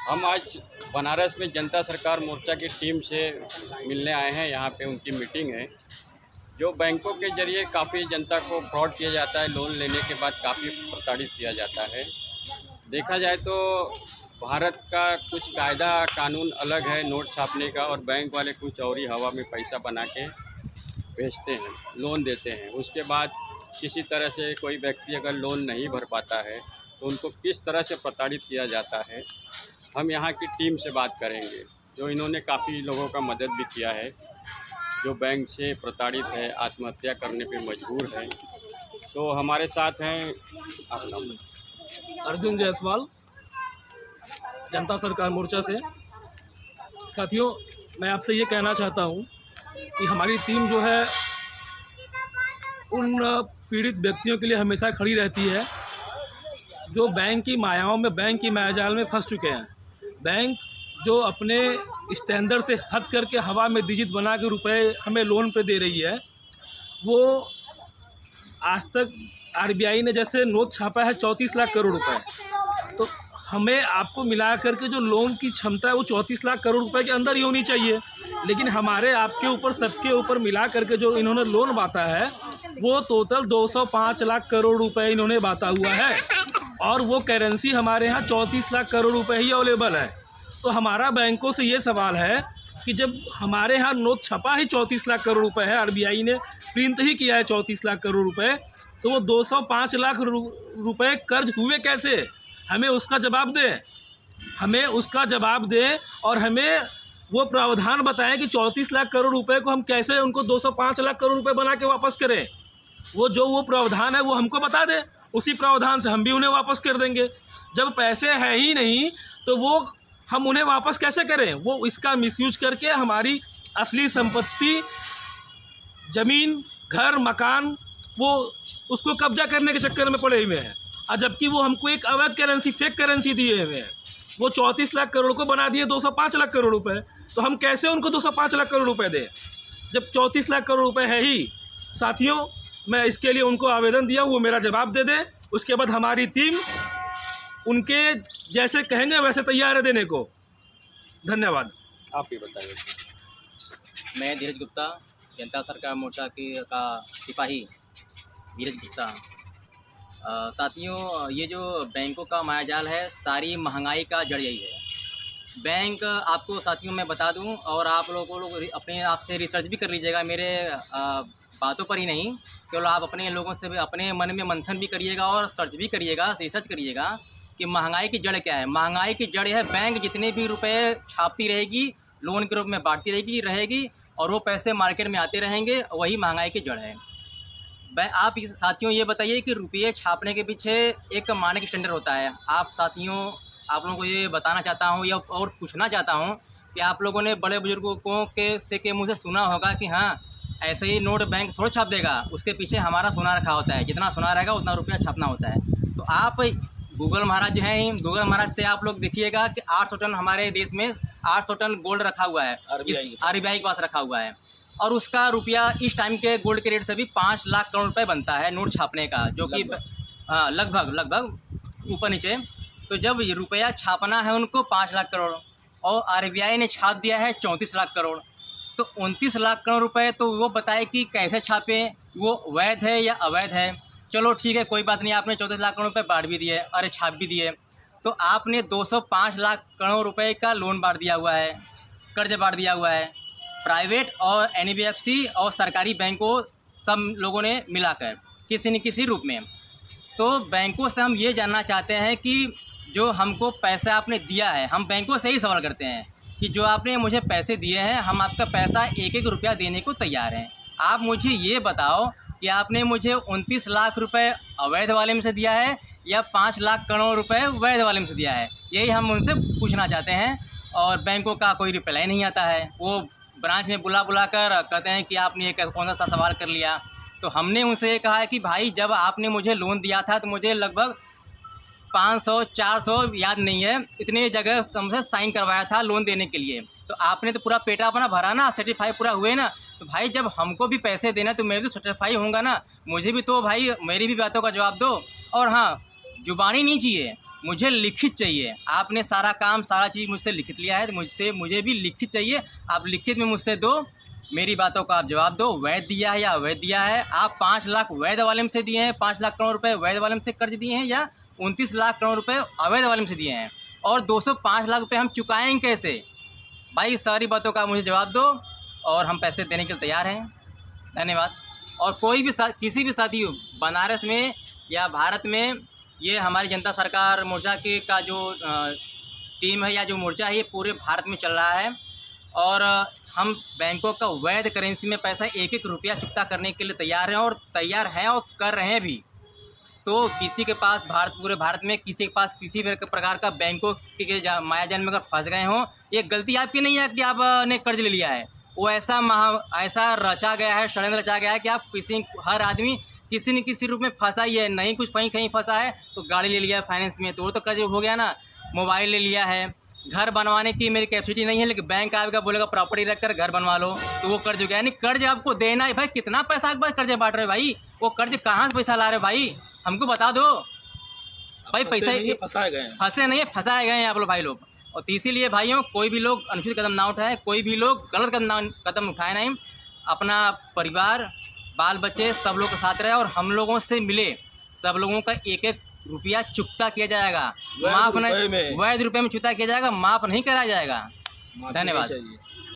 हम आज बनारस में जनता सरकार मोर्चा की टीम से मिलने आए हैं। यहाँ पे उनकी मीटिंग है। जो बैंकों के जरिए काफ़ी जनता को फ्रॉड किया जाता है, लोन लेने के बाद काफ़ी प्रताड़ित किया जाता है। देखा जाए तो भारत का कुछ कायदा कानून अलग है नोट छापने का, और बैंक वाले कुछ और ही हवा में पैसा बना के भेजते हैं, लोन देते हैं। उसके बाद किसी तरह से कोई व्यक्ति अगर लोन नहीं भर पाता है तो उनको किस तरह से प्रताड़ित किया जाता है, हम यहाँ की टीम से बात करेंगे। जो इन्होंने काफ़ी लोगों का मदद भी किया है, जो बैंक से प्रताड़ित है, आत्महत्या करने पे मजबूर है। तो हमारे साथ हैं अर्जुन जायसवाल, जनता सरकार मोर्चा से। साथियों, मैं आपसे ये कहना चाहता हूँ कि हमारी टीम जो है उन पीड़ित व्यक्तियों के लिए हमेशा खड़ी रहती है जो बैंक की मायाओं में, बैंक की मायाजाल में फंस चुके हैं। बैंक जो अपने स्टैंडर्ड से हट करके हवा में डिजिट बना के रुपए हमें लोन पे दे रही है, वो आज तक आरबीआई ने जैसे नोट छापा है 34 लाख करोड़ रुपए, तो हमें आपको मिला करके जो लोन की क्षमता है वो 34 लाख करोड़ रुपए के अंदर ही होनी चाहिए। लेकिन हमारे आपके ऊपर, सबके ऊपर मिला करके जो इन्होंने लोन बांटा है वो टोटल 205 लाख करोड़ रुपए इन्होंने बांटा हुआ है, और वो करेंसी हमारे यहाँ 34 लाख करोड़ रुपए ही अवेलेबल है। तो हमारा बैंकों से ये सवाल है कि जब हमारे यहाँ नोट छपा ही 34 लाख करोड़ रुपए है, आरबीआई ने प्रिंट ही किया है 34 लाख करोड़ रुपए, तो वो 205 लाख रुपए कर्ज हुए कैसे? हमें उसका जवाब दें, हमें उसका जवाब दें, और हमें वो प्रावधान बताएं कि 34 लाख करोड़ रुपए को हम कैसे उनको 205 लाख करोड़ रुपए बना के वापस करें। वो प्रावधान है वो हमको बता दें, उसी प्रावधान से हम भी उन्हें वापस कर देंगे। जब पैसे है ही नहीं तो वो हम उन्हें वापस कैसे करें? वो इसका मिसयूज करके हमारी असली संपत्ति, ज़मीन, घर, मकान, वो उसको कब्जा करने के चक्कर में पड़े हुए हैं। और जबकि वो हमको एक अवैध करेंसी, फेक करेंसी दिए हुए हैं। वो 34 लाख करोड़ को बना दिए 205 लाख करोड़ रुपए। तो हम कैसे उनको 205 लाख करोड़ रुपए दें जब 34 लाख करोड़ रुपए है ही? साथियों, मैं इसके लिए उनको आवेदन दिया, वो मेरा जवाब दे दें। उसके बाद हमारी टीम उनके जैसे कहेंगे वैसे तैयार है देने को। धन्यवाद। आप ही बताइए। मैं धीरज गुप्ता, जनता सरकार मोर्चा का सिपाही धीरज गुप्ता। साथियों, ये जो बैंकों का मायाजाल है, सारी महंगाई का जड़ यही है। बैंक आपको साथियों मैं बता दूं, और आप लोग अपने आप से रिसर्च भी कर लीजिएगा, मेरे बातों पर ही नहीं, केवल आप अपने लोगों से भी अपने मन में मंथन भी करिएगा और सर्च भी करिएगा, रिसर्च करिएगा कि महंगाई की जड़ क्या है। महंगाई की जड़ है बैंक जितने भी रुपए छापती रहेगी, लोन के रूप में बांटती रहेगी और वो पैसे मार्केट में आते रहेंगे, वही महंगाई की जड़ है। आप साथियों ये बताइए कि रुपये छापने के पीछे एक मानक स्टैंडर्ड होता है। आप साथियों, आप लोगों को ये बताना चाहता हूँ या और पूछना चाहता हूँ कि आप लोगों ने बड़े बुजुर्गों के मुँह से सुना होगा कि हाँ, ऐसे ही नोट बैंक थोड़ा छाप देगा, उसके पीछे हमारा सोना रखा होता है, जितना सोना रहेगा उतना रुपया छापना होता है। तो आप गूगल महाराज हैं ही, गूगल महाराज से आप लोग देखिएगा कि 800 टन हमारे देश में 800 टन गोल्ड रखा हुआ है, आरबीआई के पास रखा हुआ है, और उसका रुपया इस टाइम के गोल्ड के रेट से भी 5 लाख करोड़ रुपए बनता है नोट छापने का, जो कि हाँ लगभग ऊपर नीचे। तो जब रुपया छापना है उनको 5 लाख करोड़, और आरबीआई ने छाप दिया है 34 लाख करोड़, तो 29 लाख करोड़ रुपए। तो वो बताए कि कैसे छापें, वो वैध है या अवैध है। चलो ठीक है, कोई बात नहीं, आपने 34 लाख करोड़ रुपए बांट भी दिए, अरे छाप भी दिए, तो आपने 205 लाख करोड़ रुपए का लोन बांट दिया हुआ है, कर्ज बांट दिया हुआ है, प्राइवेट और एनबीएफसी और सरकारी बैंकों सब लोगों ने मिलाकर किसी न किसी रूप में। तो बैंकों से हम ये जानना चाहते हैं कि जो हमको पैसा आपने दिया है, हम बैंकों से ही सवाल करते हैं कि जो आपने मुझे पैसे दिए हैं, हम आपका पैसा एक एक रुपया देने को तैयार हैं। आप मुझे ये बताओ कि आपने मुझे 29 लाख रुपए अवैध वाले में से दिया है या 5 लाख करोड़ रुपए वैध वाले में से दिया है, यही हम उनसे पूछना चाहते हैं। और बैंकों का कोई रिप्लाई नहीं आता है, वो ब्रांच में बुला कर कहते हैं कि आपने एक कौन सा सवाल कर लिया। तो हमने उनसे ये कहा है कि भाई, जब आपने मुझे लोन दिया था तो मुझे लगभग 500-400 याद नहीं है, इतने जगह हमसे साइन करवाया था लोन देने के लिए। तो आपने तो पूरा पेटा अपना भरा ना, सर्टिफाई पूरा हुए ना। तो भाई, जब हमको भी पैसे देना तो मैं भी सर्टिफाई होऊंगा ना, मुझे भी तो भाई मेरी भी बातों का जवाब दो। और हाँ, जुबानी नहीं चाहिए, मुझे लिखित चाहिए। आपने सारा काम सारा चीज़ मुझसे लिखित लिया है, तो मुझे भी लिखित चाहिए। आप लिखित में मुझसे दो, मेरी बातों का आप जवाब दो, वैध दिया है या अवैध दिया है। आप 5 लाख वैध वाले में से दिए हैं, 5 लाख करोड़ रुपए वैध वाले में से कर्ज दिए हैं, या 29 लाख करोड़ रुपए अवैध वाले में से दिए हैं, और 205 लाख रुपए हम चुकाएंगे कैसे? भाई सारी बातों का मुझे जवाब दो और हम पैसे देने के लिए तैयार हैं। धन्यवाद। और कोई भी किसी भी साथी बनारस में या भारत में, ये हमारी जनता सरकार मोर्चा के का जो टीम है या जो मोर्चा है, ये पूरे भारत में चल रहा है, और हम बैंकों का वैध करेंसी में पैसा एक एक रुपया चुकता करने के लिए तैयार हैं, और तैयार हैं और कर रहे हैं भी। तो किसी के पास पूरे भारत में किसी के पास किसी भी प्रकार का बैंकों के मायाजाल में अगर फंस गए हों, ये गलती आपकी नहीं है कि आपने कर्ज ले लिया है। वो ऐसा रचा गया है, षड्यंत्र रचा गया है कि आप हर आदमी किसी न किसी रूप में फंसा ही है। नहीं कुछ कहीं फंसा है तो गाड़ी ले लिया है फाइनेंस में, तो वो तो कर्ज हो गया ना। मोबाइल ले लिया है, घर बनवाने की मेरी कैपेसिटी नहीं है, लेकिन बैंक आएगा बोलेगा प्रॉपर्टी रख कर घर बनवा लो, तो वो कर्ज हो गया। यानी कर्ज आपको देना है भाई। कितना पैसा आपके पास कर्ज बांट रहे भाई? वो कर्ज कहाँ से पैसा ला रहे भाई? हमको बता दो भाई। पैसा फंसाए गए हैं, फंसे नहीं है, फंसाए गए हैं आप लोग भाई लोग। और इसीलिए भाइयों, कोई भी लोग अनुचित कदम ना उठाए, कोई भी लोग गलत कदम उठाए नहीं। अपना परिवार, बाल बच्चे सब लोग के साथ रहे और हम लोगों से मिले। सब लोगों का एक एक रुपया चुकता किया जाएगा, माफ़ नहीं, वैध रुपये में चुकता किया जाएगा, माफ़ नहीं कराया जाएगा। धन्यवाद।